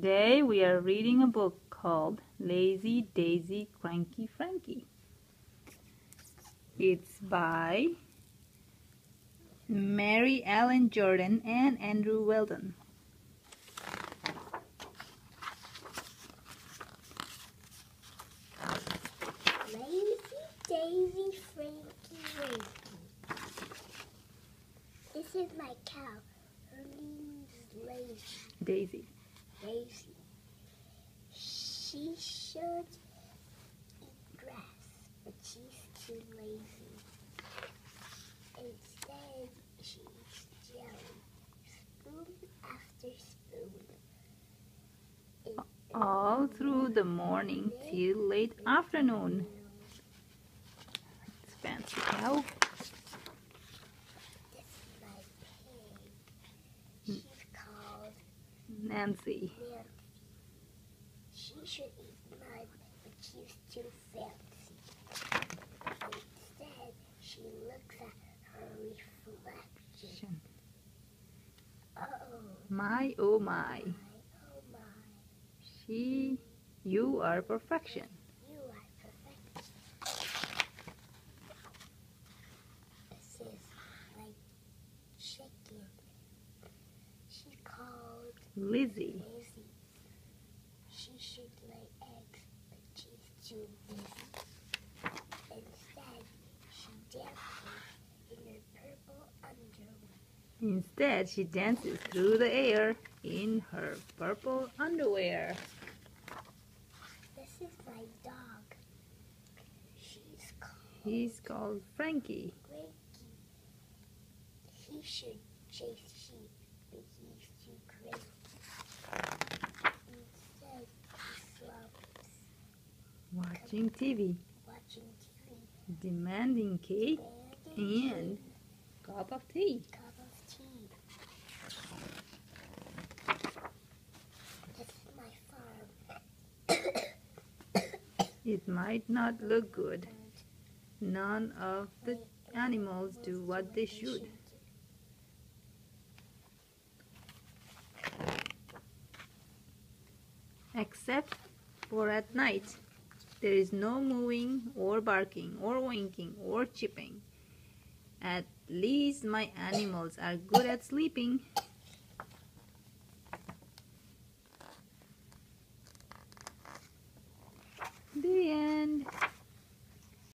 Today we are reading a book called Lazy Daisy Cranky Frankie. It's by Mary Ellen Jordan and Andrew Weldon. Lazy Daisy Frankie. This is my cow. Her name is Daisy. Daisy. She should eat grass, but she's too lazy. Instead, she eats jelly, spoon after spoon. All through the morning till late afternoon. It's fancy cow. This is my pig. She's called Nancy. Nancy. She should eat mud, but she's too fancy. Instead, she looks at her reflection. Uh-oh. My oh my. My, oh my. You are perfection. You are perfect. This is like chicken. She's called Lizzie. Lizzie. She should lay eggs, but she's too busy. Instead, she dances in her purple underwear. Instead, she dances through the air in her purple underwear. This is my dog. He's called Frankie. Frankie. He should chase sheep, but he's too crazy. Instead, he slumps, Watching TV. watching TV, Demanding cake and and cup of tea. cup of tea. This is my farm. It might not look good. None of the animals do what they should. Except for at night. There is no mooing or barking or winking or chipping. At least my animals are good at sleeping. The end.